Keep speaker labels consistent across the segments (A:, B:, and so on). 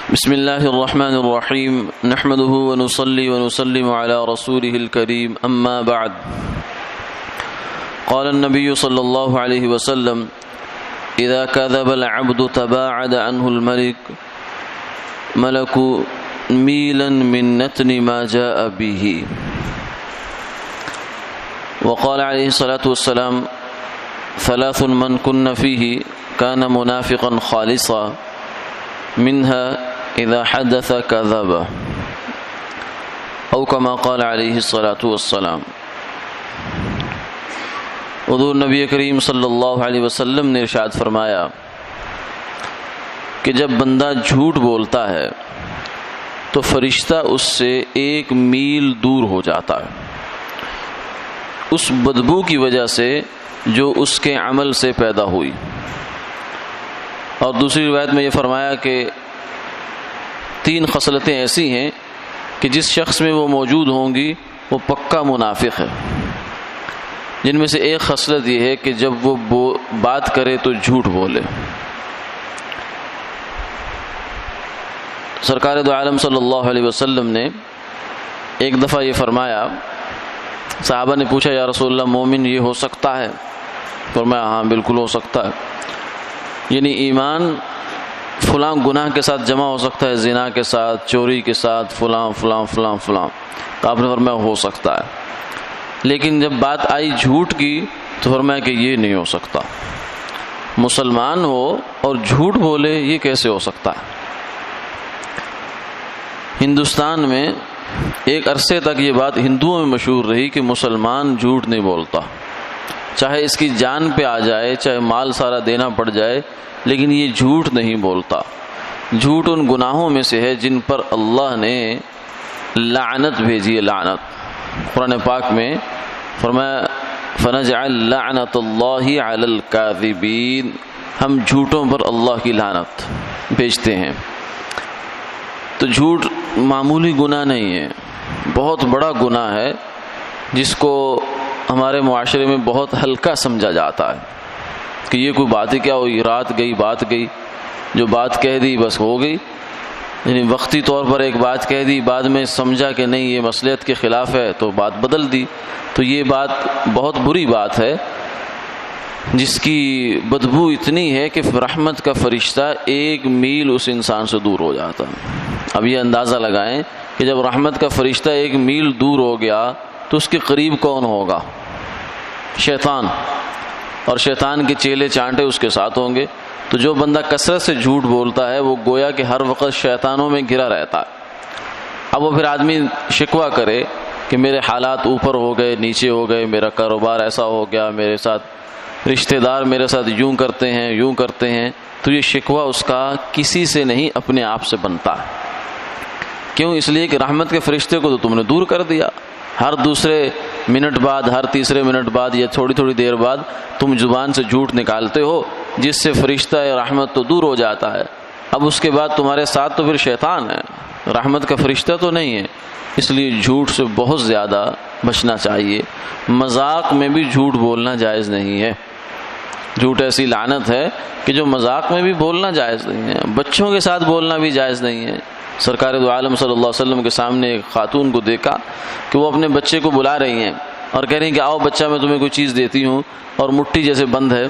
A: بسم الله الرحمن الرحيم نحمده ونصلي ونسلم على رسوله الكريم أما بعد قال النبي صلى الله عليه وسلم إذا كذب العبد تباعد عنه ملك ميلا من نتن ما جاء به. وقال عليه الصلاة والسلام ثلاث من كن فيه كان منافقا خالصا منها اذا حدث كذب او كما قال عليه الصلاة والسلام. حضور نبی کریم صلی اللہ علیہ وسلم نے ارشاد فرمایا کہ جب بندہ جھوٹ بولتا ہے تو فرشتہ اس سے 1 میل دور ہو جاتا ہے اس بدبو کی وجہ سے جو اس کے عمل سے پیدا ہوئی. اور دوسری روایت میں یہ فرمایا کہ 3 خصلتیں ایسی ہیں کہ جس شخص میں وہ موجود ہوں گی وہ پکا منافق ہے. جن میں سے ایک خصلت یہ ہے کہ جب وہ بات کرے تو جھوٹ بولے. سرکار دو عالم صلی اللہ علیہ وسلم نے ایک دفعہ یہ فرمایا، صحابہ نے پوچھا یا رسول اللہ مومن یہ ہو سکتا ہے؟ فرمایا ہاں بالکل ہو سکتا ہے. یعنی ایمان فلاں گناہ کے ساتھ جمع ہو سکتا ہے، زنا کے ساتھ، چوری کے ساتھ، فلاں فلاں فلاں فلاں. تو آپ نے فرمایا ہو سکتا ہے. لیکن جب بات آئی جھوٹ کی تو فرمایا کہ یہ نہیں ہو سکتا. مسلمان ہو اور جھوٹ بولے یہ کیسے ہو سکتا ہے؟ ہندوستان میں ایک عرصے تک یہ بات ہندوؤں میں مشہور رہی کہ مسلمان جھوٹ نہیں بولتا، چاہے اس کی جان پہ آ جائے، چاہے مال سارا دینا پڑ جائے، لیکن یہ جھوٹ نہیں بولتا. جھوٹ ان گناہوں میں سے ہے جن پر اللہ نے لعنت بھیجی ہے. لعنت قرآن پاک میں فرمایا فنجعل لعنت اللہ علی الکاذبین، ہم جھوٹوں پر اللہ کی لعنت بھیجتے ہیں. تو جھوٹ معمولی گناہ نہیں ہے، بہت بڑا گناہ ہے جس کو ہمارے معاشرے میں بہت ہلکا سمجھا جاتا ہے کہ یہ کوئی بات ہی کیا ہوئی، رات گئی بات گئی، جو بات کہہ دی بس ہو گئی. یعنی وقتی طور پر ایک بات کہہ دی، بعد میں سمجھا کہ نہیں یہ مصلحت کے خلاف ہے تو بات بدل دی. تو یہ بات بہت بری بات ہے جس کی بدبو اتنی ہے کہ رحمت کا فرشتہ 1 میل اس انسان سے دور ہو جاتا ہے. اب یہ اندازہ لگائیں کہ جب رحمت کا فرشتہ 1 میل دور ہو گیا تو اس کے قریب کون ہوگا؟ شیطان. اور شیطان کے چیلے چانٹے اس کے ساتھ ہوں گے. تو جو بندہ کثرت سے جھوٹ بولتا ہے وہ گویا کہ ہر وقت شیطانوں میں گھرا رہتا ہے. اب وہ پھر آدمی شکوہ کرے کہ میرے حالات اوپر ہو گئے نیچے ہو گئے، میرا کاروبار ایسا ہو گیا، میرے ساتھ رشتہ دار میرے ساتھ یوں کرتے ہیں یوں کرتے ہیں، تو یہ شکوہ اس کا کسی سے نہیں اپنے آپ سے بنتا ہے. کیوں؟ اس لیے کہ رحمت کے فرشتے کو تو تم نے دور کر دیا. ہر دوسرے منٹ بعد، ہر تیسرے منٹ بعد یا تھوڑی تھوڑی دیر بعد تم زبان سے جھوٹ نکالتے ہو جس سے فرشتہ رحمت تو دور ہو جاتا ہے. اب اس کے بعد تمہارے ساتھ تو پھر شیطان ہے، رحمت کا فرشتہ تو نہیں ہے. اس لیے جھوٹ سے بہت زیادہ بچنا چاہیے. مذاق میں بھی جھوٹ بولنا جائز نہیں ہے. جھوٹ ایسی لعنت ہے کہ جو مذاق میں بھی بولنا جائز نہیں ہے. بچوں کے ساتھ بولنا بھی جائز نہیں ہے. سرکار دو عالم صلی اللہ علیہ وسلم کے سامنے ایک خاتون کو دیکھا کہ وہ اپنے بچے کو بلا رہی ہیں اور کہہ رہی ہیں کہ آؤ بچہ میں تمہیں کوئی چیز دیتی ہوں، اور مٹھی جیسے بند ہے.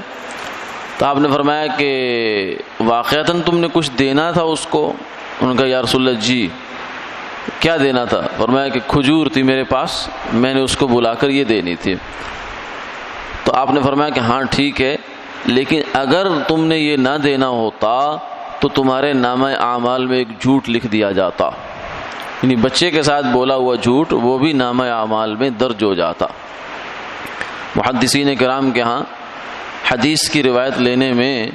A: تو آپ نے فرمایا کہ واقعتاً تم نے کچھ دینا تھا اس کو؟ انہوں نے کہا یا رسول اللہ جی کیا دینا تھا؟ فرمایا کہ کھجور تھی میرے پاس، میں نے اس کو بلا کر یہ دینی تھی. تو آپ نے فرمایا کہ ہاں ٹھیک ہے، لیکن اگر تم نے یہ نہ دینا ہوتا تو تمہارے نامہ اعمال میں ایک جھوٹ لکھ دیا جاتا. یعنی بچے کے ساتھ بولا ہوا جھوٹ وہ بھی نامہ اعمال میں درج ہو جاتا. محدثین کرام کے ہاں حدیث کی روایت لینے میں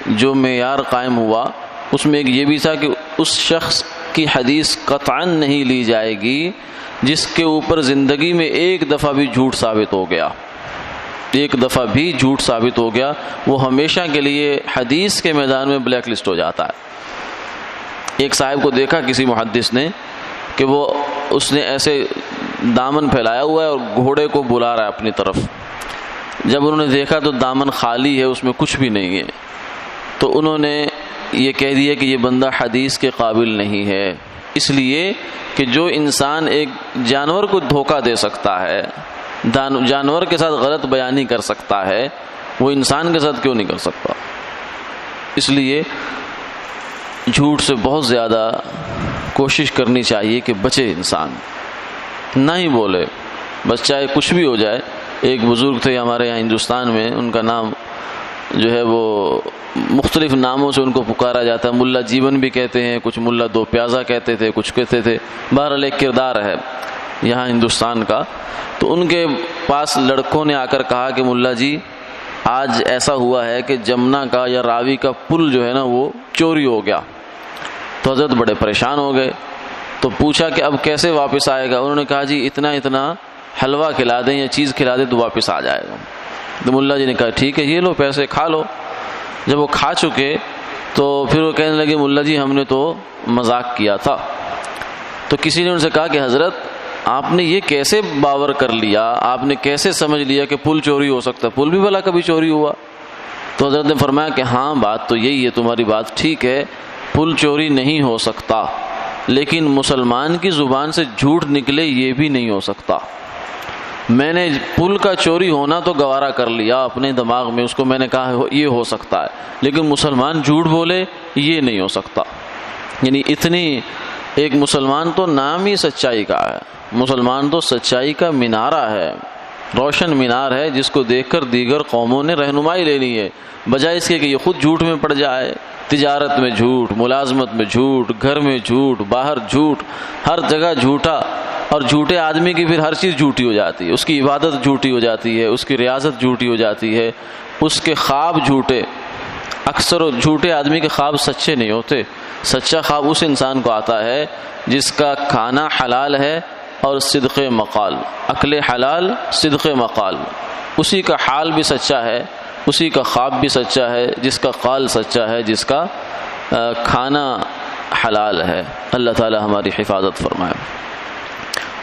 A: جو معیار قائم ہوا اس میں ایک یہ بھی تھا کہ اس شخص کی حدیث قطعاً نہیں لی جائے گی جس کے اوپر زندگی میں 1 دفعہ بھی جھوٹ ثابت ہو گیا. 1 دفعہ بھی جھوٹ ثابت ہو گیا وہ ہمیشہ کے لیے حدیث کے میدان میں بلیک لسٹ ہو جاتا ہے. ایک صاحب کو دیکھا کسی محدث نے کہ وہ اس نے ایسے دامن پھیلایا ہوا ہے اور گھوڑے کو بلا رہا ہے اپنی طرف. جب انہوں نے دیکھا تو دامن خالی ہے، اس میں کچھ بھی نہیں ہے. تو انہوں نے یہ کہہ دیا کہ یہ بندہ حدیث کے قابل نہیں ہے، اس لیے کہ جو انسان ایک جانور کو دھوکہ دے سکتا ہے، جانور کے ساتھ غلط بیانی کر سکتا ہے، وہ انسان کے ساتھ کیوں نہیں کر سکتا؟ اس لیے جھوٹ سے بہت زیادہ کوشش کرنی چاہیے کہ بچے انسان، نہ ہی بولے، بس چاہے کچھ بھی ہو جائے۔ ایک بزرگ تھے ہمارے یہاں ہندوستان میں، ان کا نام جو ہے وہ مختلف ناموں سے ان کو پکارا جاتا ہے، ملا جیون بھی کہتے ہیں، کچھ ملا دو پیازا کہتے تھے، کچھ کہتے تھے، بہرحال ایک کردار ہے یہاں ہندوستان کا۔ تو ان کے پاس لڑکوں نے آ کر کہا کہ ملا جی آج ایسا ہوا ہے کہ جمنا کا یا راوی کا پل جو ہے نا وہ چوری ہو گیا۔ تو حضرت بڑے پریشان ہو گئے، تو پوچھا کہ اب کیسے واپس آئے گا؟ انہوں نے کہا جی اتنا حلوہ کھلا دیں یا چیز کھلا دیں تو واپس آ جائے گا۔ تو ملا جی نے کہا ٹھیک ہے، یہ لو پیسے کھا لو۔ جب وہ کھا چکے تو پھر وہ کہنے لگے ملا جی ہم نے تو مذاق کیا تھا۔ تو کسی نے ان سے کہا کہ حضرت آپ نے یہ کیسے باور کر لیا، آپ نے کیسے سمجھ لیا کہ پل چوری ہو سکتا ہے؟ پل بھی بھلا کبھی چوری ہوا؟ تو حضرت نے فرمایا کہ ہاں بات تو یہی ہے، تمہاری بات ٹھیک ہے، پل چوری نہیں ہو سکتا، لیکن مسلمان کی زبان سے جھوٹ نکلے یہ بھی نہیں ہو سکتا۔ میں نے پل کا چوری ہونا تو گوارا کر لیا اپنے دماغ میں، اس کو میں نے کہا یہ ہو سکتا ہے، لیکن مسلمان جھوٹ بولے یہ نہیں ہو سکتا۔ یعنی اتنی ایک مسلمان تو نام ہی سچائی کا ہے، مسلمان تو سچائی کا مینارہ ہے، روشن مینار ہے جس کو دیکھ کر دیگر قوموں نے رہنمائی لینی ہے، بجائے اس کے کہ یہ خود جھوٹ میں پڑ جائے۔ تجارت میں جھوٹ، ملازمت میں جھوٹ، گھر میں جھوٹ، باہر جھوٹ، ہر جگہ جھوٹا۔ اور جھوٹے آدمی کی پھر ہر چیز جھوٹی ہو جاتی ہے، اس کی عبادت جھوٹی ہو جاتی ہے، اس کی ریاضت جھوٹی ہو جاتی ہے، اس کے خواب جھوٹے۔ اکثر جھوٹے آدمی کے خواب سچے نہیں ہوتے، سچا خواب اس انسان کو آتا ہے جس کا کھانا حلال ہے اور صدق مقال، عقل حلال صدق مقال، اسی کا حال بھی سچا ہے، اسی کا خواب بھی سچا ہے، جس کا قال سچا ہے، جس کا کھانا حلال ہے۔ اللہ تعالی ہماری حفاظت فرمائے۔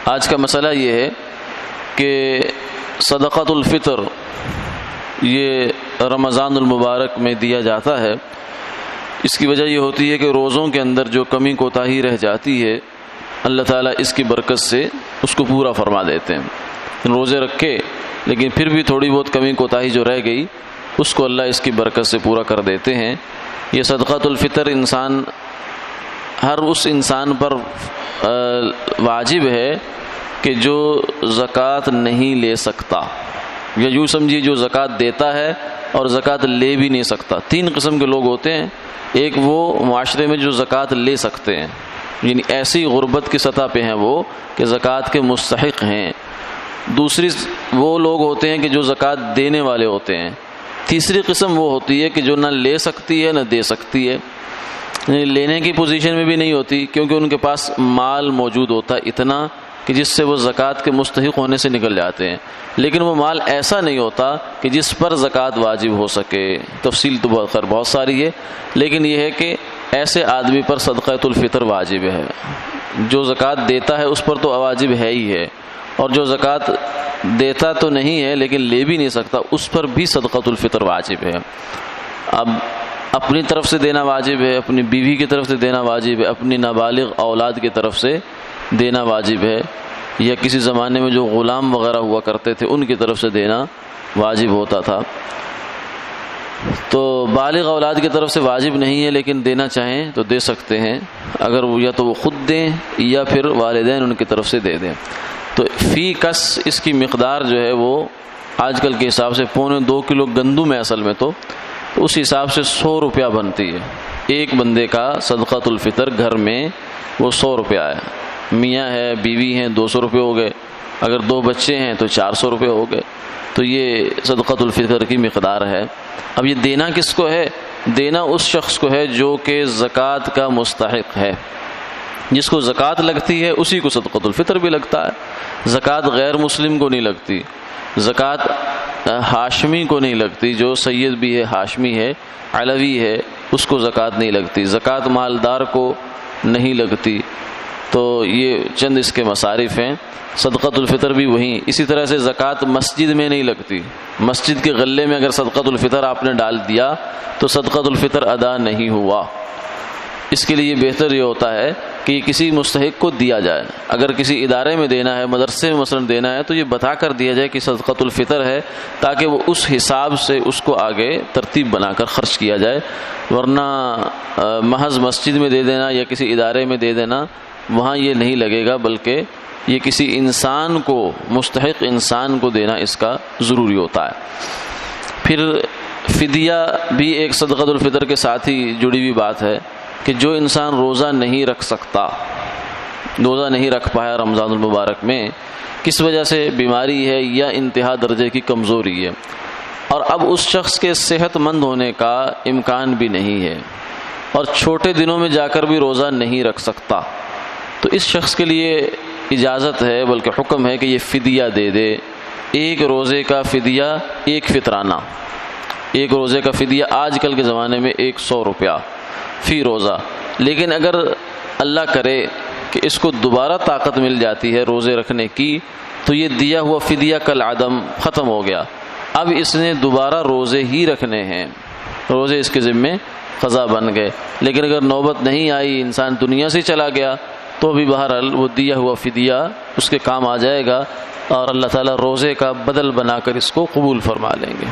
A: آج کا مسئلہ یہ ہے کہ صدقۃ الفطر یہ رمضان المبارک میں دیا جاتا ہے۔ اس کی وجہ یہ ہوتی ہے کہ روزوں کے اندر جو کمی کوتاہی رہ جاتی ہے اللہ تعالیٰ اس کی برکت سے اس کو پورا فرما دیتے ہیں۔ روزے رکھے لیکن پھر بھی تھوڑی بہت کمی کوتاہی جو رہ گئی اس کو اللہ اس کی برکت سے پورا کر دیتے ہیں۔ یہ صدقۃ الفطر ہر اس انسان پر واجب ہے کہ جو زکوٰۃ نہیں لے سکتا، یا یوں سمجھیے جو زکوٰۃ دیتا ہے اور زکوٰۃ لے بھی نہیں سکتا۔ تین قسم کے لوگ ہوتے ہیں، ایک وہ معاشرے میں جو زکوٰۃ لے سکتے ہیں، یعنی ایسی غربت کی سطح پہ ہیں وہ کہ زکوٰۃ کے مستحق ہیں۔ دوسری وہ لوگ ہوتے ہیں کہ جو زکوٰۃ دینے والے ہوتے ہیں۔ تیسری قسم وہ ہوتی ہے کہ جو نہ لے سکتی ہے نہ دے سکتی ہے، لینے کی پوزیشن میں بھی نہیں ہوتی کیونکہ ان کے پاس مال موجود ہوتا ہے اتنا کہ جس سے وہ زکوٰۃ کے مستحق ہونے سے نکل جاتے ہیں، لیکن وہ مال ایسا نہیں ہوتا کہ جس پر زکوٰۃ واجب ہو سکے۔ تفصیل تو بہت ساری ہے، لیکن یہ ہے کہ ایسے آدمی پر صدقۃ الفطر واجب ہے۔ جو زکوٰۃ دیتا ہے اس پر تو واجب ہے ہی ہے، اور جو زکوٰۃ دیتا تو نہیں ہے لیکن لے بھی نہیں سکتا اس پر بھی صدقۃ الفطر واجب ہے۔ اب اپنی طرف سے دینا واجب ہے، اپنی بیوی کی طرف سے دینا واجب ہے، اپنی نابالغ اولاد کی طرف سے دینا واجب ہے، یا کسی زمانے میں جو غلام وغیرہ ہوا کرتے تھے ان کی طرف سے دینا واجب ہوتا تھا۔ تو بالغ اولاد کی طرف سے واجب نہیں ہے لیکن دینا چاہیں تو دے سکتے ہیں، اگر یا تو وہ خود دیں یا پھر والدین ان کی طرف سے دے دیں۔ تو فی کس اس کی مقدار جو ہے وہ آج کل کے حساب سے 1.25 کلو گندم ہے اصل میں، تو اس حساب سے 100 روپیہ بنتی ہے۔ ایک بندے کا صدقۃ الفطر گھر میں وہ 100 روپیہ ہے، میاں ہے بیوی ہیں 200 روپے ہو گئے، اگر 2 بچے ہیں تو 400 روپے ہو گئے، تو یہ صدقۃ الفطر کی مقدار ہے۔ اب یہ دینا کس کو ہے؟ دینا اس شخص کو ہے جو کہ زکوٰۃ کا مستحق ہے، جس کو زکوٰۃ لگتی ہے اسی کو صدقۃ الفطر بھی لگتا ہے۔ زکوٰۃ غیر مسلم کو نہیں لگتی، زکوٰۃ ہاشمی کو نہیں لگتی، جو سید بھی ہے، ہاشمی ہے، علوی ہے، اس کو زکوٰۃ نہیں لگتی، زکوٰۃ مالدار کو نہیں لگتی۔ تو یہ چند اس کے مصارف ہیں۔ صدقۃ الفطر بھی وہیں اسی طرح سے زکوٰۃ مسجد میں نہیں لگتی، مسجد کے غلے میں اگر صدقۃ الفطر آپ نے ڈال دیا تو صدقۃ الفطر ادا نہیں ہوا۔ اس کے لیے بہتر یہ ہوتا ہے کہ یہ کسی مستحق کو دیا جائے. اگر کسی ادارے میں دینا ہے، مدرسے میں مثلا دینا ہے، تو یہ بتا کر دیا جائے کہ صدقۃ الفطر ہے، تاکہ وہ اس حساب سے اس کو آگے ترتیب بنا کر خرچ کیا جائے. ورنہ محض مسجد میں دے دینا یا کسی ادارے میں دے دینا، وہاں یہ نہیں لگے گا، بلکہ یہ کسی انسان کو، مستحق انسان کو دینا اس کا ضروری ہوتا ہے. پھر فدیہ بھی ایک صدقۃ الفطر کے ساتھ ہی جڑی ہوئی بات ہے کہ جو انسان روزہ نہیں رکھ سکتا، روزہ نہیں رکھ پایا رمضان المبارک میں، کس وجہ سے بیماری ہے یا انتہا درجے کی کمزوری ہے، اور اب اس شخص کے صحت مند ہونے کا امکان بھی نہیں ہے اور چھوٹے دنوں میں جا کر بھی روزہ نہیں رکھ سکتا، تو اس شخص کے لیے اجازت ہے، بلکہ حکم ہے کہ یہ فدیہ دے دے. ایک روزے کا فدیہ، ایک فطرانہ، ایک روزے کا فدیہ آج کل کے زمانے میں 100 روپیہ فی روزہ. لیکن اگر اللہ کرے کہ اس کو دوبارہ طاقت مل جاتی ہے روزے رکھنے کی، تو یہ دیا ہوا فدیہ کل عدم، ختم ہو گیا. اب اس نے دوبارہ روزے ہی رکھنے ہیں، روزے اس کے ذمے قضا بن گئے. لیکن اگر نوبت نہیں آئی، انسان دنیا سے چلا گیا، تو بھی بہرحال وہ دیا ہوا فدیہ اس کے کام آ جائے گا، اور اللہ تعالیٰ روزے کا بدل بنا کر اس کو قبول فرما لیں گے.